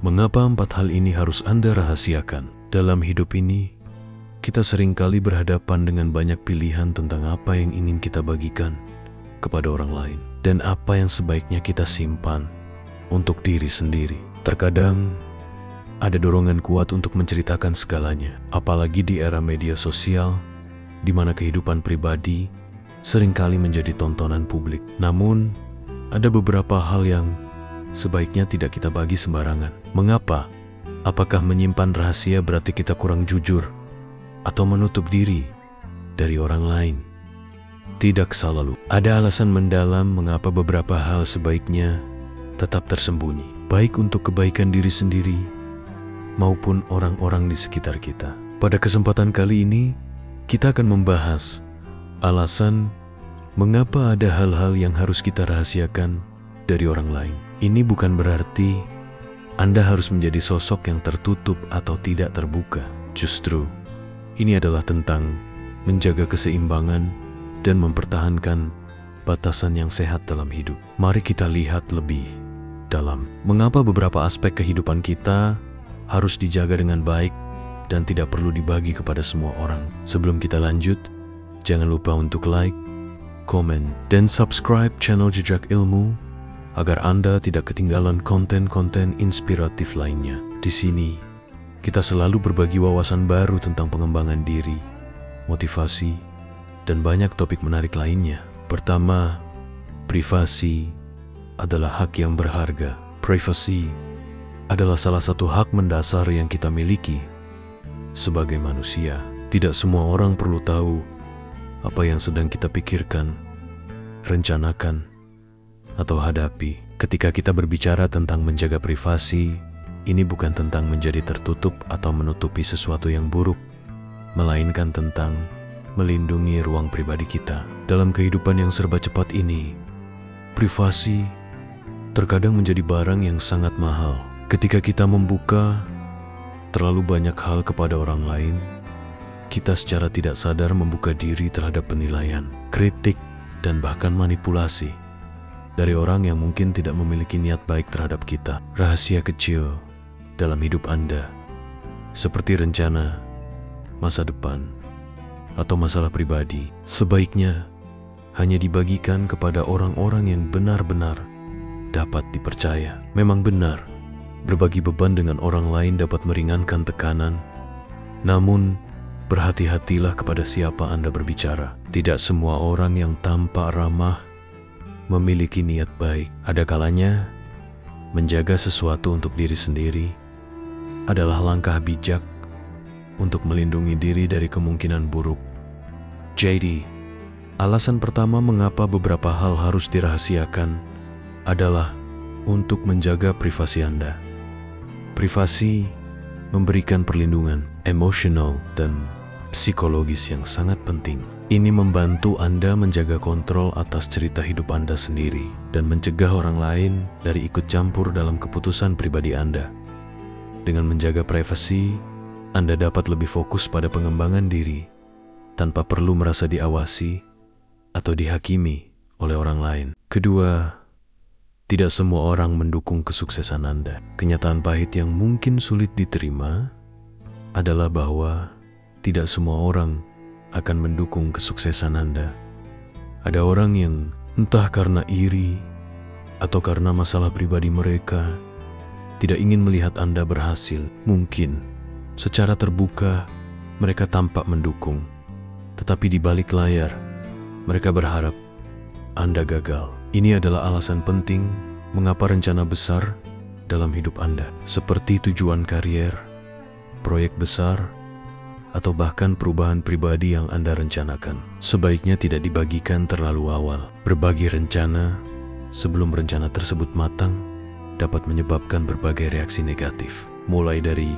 Mengapa 4 hal ini harus Anda rahasiakan? Dalam hidup ini, kita seringkali berhadapan dengan banyak pilihan tentang apa yang ingin kita bagikan kepada orang lain dan apa yang sebaiknya kita simpan untuk diri sendiri. Terkadang ada dorongan kuat untuk menceritakan segalanya, apalagi di era media sosial, di mana kehidupan pribadi seringkali menjadi tontonan publik. Namun, ada beberapa hal yang sebaiknya tidak kita bagi sembarangan. Mengapa? Apakah menyimpan rahasia berarti kita kurang jujur atau menutup diri dari orang lain? Tidak selalu. Ada alasan mendalam mengapa beberapa hal sebaiknya tetap tersembunyi, baik untuk kebaikan diri sendiri maupun orang-orang di sekitar kita. Pada kesempatan kali ini, kita akan membahas alasan mengapa ada hal-hal yang harus kita rahasiakan dari orang lain. Ini bukan berarti Anda harus menjadi sosok yang tertutup atau tidak terbuka. Justru, ini adalah tentang menjaga keseimbangan dan mempertahankan batasan yang sehat dalam hidup. Mari kita lihat lebih dalam mengapa beberapa aspek kehidupan kita harus dijaga dengan baik dan tidak perlu dibagi kepada semua orang. Sebelum kita lanjut, jangan lupa untuk like, komen, dan subscribe channel Jejak Ilmu agar Anda tidak ketinggalan konten-konten inspiratif lainnya. Di sini, kita selalu berbagi wawasan baru tentang pengembangan diri, motivasi, dan banyak topik menarik lainnya. Pertama, privasi adalah hak yang berharga. Privasi adalah salah satu hak mendasar yang kita miliki sebagai manusia. Tidak semua orang perlu tahu apa yang sedang kita pikirkan, rencanakan, atau hadapi. Ketika kita berbicara tentang menjaga privasi, ini bukan tentang menjadi tertutup atau menutupi sesuatu yang buruk, melainkan tentang melindungi ruang pribadi kita. Dalam kehidupan yang serba cepat ini, privasi terkadang menjadi barang yang sangat mahal. Ketika kita membuka terlalu banyak hal kepada orang lain, kita secara tidak sadar membuka diri terhadap penilaian, kritik, dan bahkan manipulasi dari orang yang mungkin tidak memiliki niat baik terhadap kita. Rahasia kecil dalam hidup Anda, seperti rencana, masa depan, atau masalah pribadi, sebaiknya hanya dibagikan kepada orang-orang yang benar-benar dapat dipercaya. Memang benar, berbagi beban dengan orang lain dapat meringankan tekanan, namun berhati-hatilah kepada siapa Anda berbicara. Tidak semua orang yang tampak ramah memiliki niat baik. Ada kalanya, menjaga sesuatu untuk diri sendiri adalah langkah bijak untuk melindungi diri dari kemungkinan buruk. Jadi, alasan pertama mengapa beberapa hal harus dirahasiakan adalah untuk menjaga privasi Anda. Privasi memberikan perlindungan emosional dan psikologis yang sangat penting. Ini membantu Anda menjaga kontrol atas cerita hidup Anda sendiri dan mencegah orang lain dari ikut campur dalam keputusan pribadi Anda. Dengan menjaga privasi, Anda dapat lebih fokus pada pengembangan diri tanpa perlu merasa diawasi atau dihakimi oleh orang lain. Kedua, tidak semua orang mendukung kesuksesan Anda. Kenyataan pahit yang mungkin sulit diterima adalah bahwa tidak semua orang akan mendukung kesuksesan Anda. Ada orang yang entah karena iri atau karena masalah pribadi mereka tidak ingin melihat Anda berhasil. Mungkin secara terbuka mereka tampak mendukung, tetapi di balik layar mereka berharap Anda gagal. Ini adalah alasan penting mengapa rencana besar dalam hidup Anda, seperti tujuan karier, proyek besar, atau bahkan perubahan pribadi yang Anda rencanakan, sebaiknya tidak dibagikan terlalu awal. Berbagi rencana sebelum rencana tersebut matang dapat menyebabkan berbagai reaksi negatif, mulai dari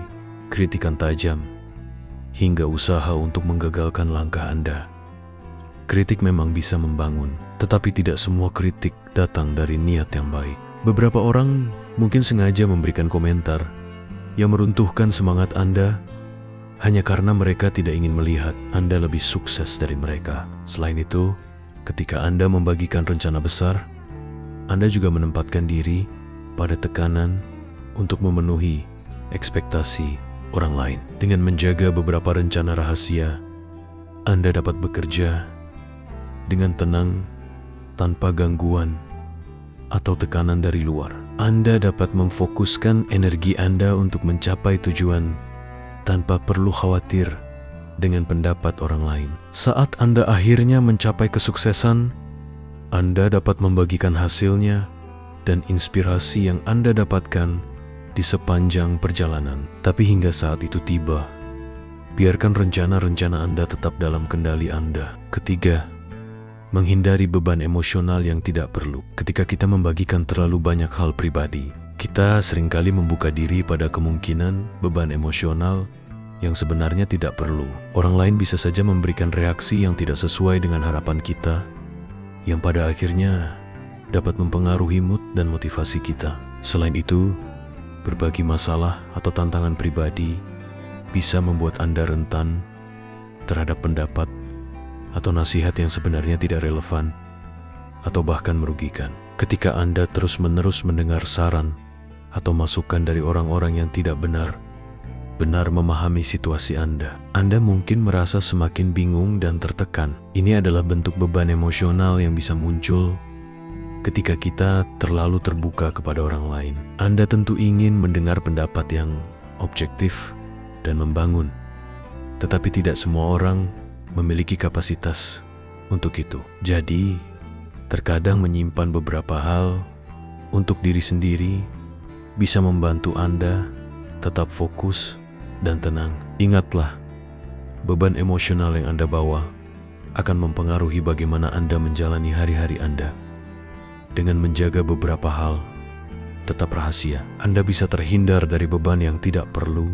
kritikan tajam hingga usaha untuk menggagalkan langkah Anda. Kritik memang bisa membangun, tetapi tidak semua kritik datang dari niat yang baik. Beberapa orang mungkin sengaja memberikan komentar yang meruntuhkan semangat Anda hanya karena mereka tidak ingin melihat Anda lebih sukses dari mereka. Selain itu, ketika Anda membagikan rencana besar, Anda juga menempatkan diri pada tekanan untuk memenuhi ekspektasi orang lain. Dengan menjaga beberapa rencana rahasia, Anda dapat bekerja dengan tenang tanpa gangguan atau tekanan dari luar. Anda dapat memfokuskan energi Anda untuk mencapai tujuan tanpa perlu khawatir dengan pendapat orang lain. Saat Anda akhirnya mencapai kesuksesan, Anda dapat membagikan hasilnya dan inspirasi yang Anda dapatkan di sepanjang perjalanan. Tapi hingga saat itu tiba, biarkan rencana-rencana Anda tetap dalam kendali Anda. Ketiga, menghindari beban emosional yang tidak perlu. Ketika kita membagikan terlalu banyak hal pribadi, kita seringkali membuka diri pada kemungkinan beban emosional yang sebenarnya tidak perlu. Orang lain bisa saja memberikan reaksi yang tidak sesuai dengan harapan kita, yang pada akhirnya dapat mempengaruhi mood dan motivasi kita. Selain itu, berbagi masalah atau tantangan pribadi bisa membuat Anda rentan terhadap pendapat atau nasihat yang sebenarnya tidak relevan atau bahkan merugikan. Ketika Anda terus-menerus mendengar saran atau masukan dari orang-orang yang tidak benar memahami situasi Anda mungkin merasa semakin bingung dan tertekan. Ini adalah bentuk beban emosional yang bisa muncul ketika kita terlalu terbuka kepada orang lain. Anda tentu ingin mendengar pendapat yang objektif dan membangun, tetapi tidak semua orang memiliki kapasitas untuk itu. Jadi, terkadang menyimpan beberapa hal untuk diri sendiri bisa membantu Anda tetap fokus dan tenang. Ingatlah, beban emosional yang Anda bawa akan mempengaruhi bagaimana Anda menjalani hari-hari Anda. Dengan menjaga beberapa hal tetap rahasia, Anda bisa terhindar dari beban yang tidak perlu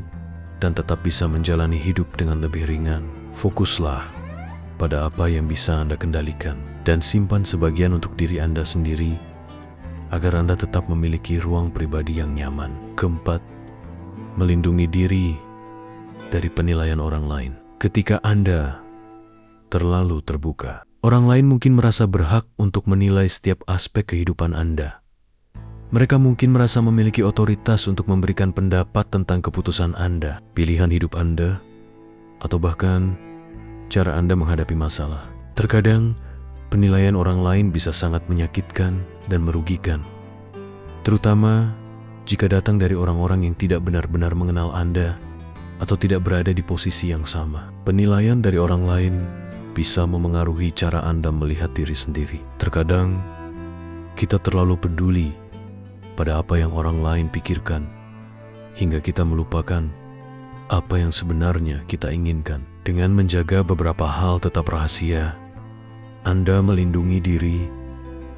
dan tetap bisa menjalani hidup dengan lebih ringan. Fokuslah pada apa yang bisa Anda kendalikan dan simpan sebagian untuk diri Anda sendiri agar Anda tetap memiliki ruang pribadi yang nyaman. Keempat, melindungi diri dari penilaian orang lain. Ketika Anda terlalu terbuka, orang lain mungkin merasa berhak untuk menilai setiap aspek kehidupan Anda. Mereka mungkin merasa memiliki otoritas untuk memberikan pendapat tentang keputusan Anda, pilihan hidup Anda, atau bahkan cara Anda menghadapi masalah. Terkadang, penilaian orang lain bisa sangat menyakitkan dan merugikan, terutama jika datang dari orang-orang yang tidak benar-benar mengenal Anda atau tidak berada di posisi yang sama. Penilaian dari orang lain bisa memengaruhi cara Anda melihat diri sendiri. Terkadang, kita terlalu peduli pada apa yang orang lain pikirkan, hingga kita melupakan apa yang sebenarnya kita inginkan. Dengan menjaga beberapa hal tetap rahasia, Anda melindungi diri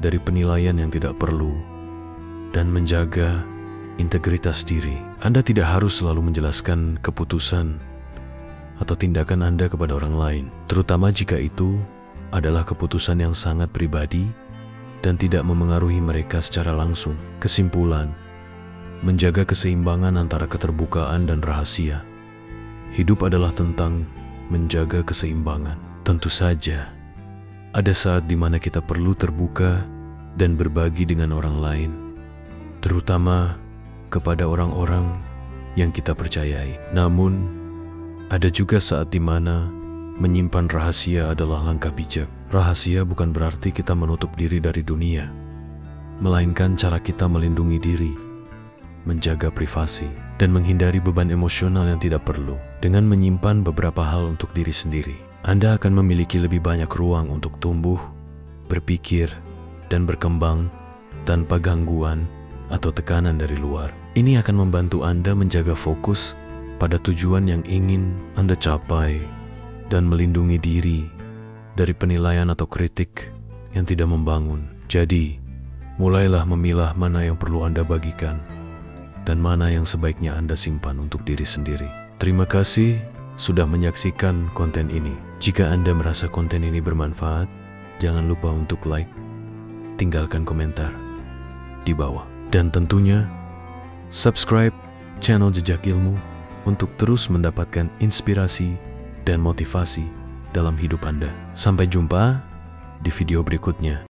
dari penilaian yang tidak perlu dan menjaga integritas diri. Anda tidak harus selalu menjelaskan keputusan atau tindakan Anda kepada orang lain, terutama jika itu adalah keputusan yang sangat pribadi dan tidak memengaruhi mereka secara langsung. Kesimpulan, menjaga keseimbangan antara keterbukaan dan rahasia. Hidup adalah tentang menjaga keseimbangan. Tentu saja, ada saat di mana kita perlu terbuka dan berbagi dengan orang lain, terutama kepada orang-orang yang kita percayai. Namun, ada juga saat di mana menyimpan rahasia adalah langkah bijak. Rahasia bukan berarti kita menutup diri dari dunia, melainkan cara kita melindungi diri, menjaga privasi, dan menghindari beban emosional yang tidak perlu. Dengan menyimpan beberapa hal untuk diri sendiri, Anda akan memiliki lebih banyak ruang untuk tumbuh, berpikir, dan berkembang tanpa gangguan atau tekanan dari luar. Ini akan membantu Anda menjaga fokus pada tujuan yang ingin Anda capai dan melindungi diri dari penilaian atau kritik yang tidak membangun. Jadi, mulailah memilah mana yang perlu Anda bagikan dan mana yang sebaiknya Anda simpan untuk diri sendiri. Terima kasih sudah menyaksikan konten ini. Jika Anda merasa konten ini bermanfaat, jangan lupa untuk like, tinggalkan komentar di bawah, dan tentunya subscribe channel Jejak Ilmu untuk terus mendapatkan inspirasi dan motivasi dalam hidup Anda. Sampai jumpa di video berikutnya.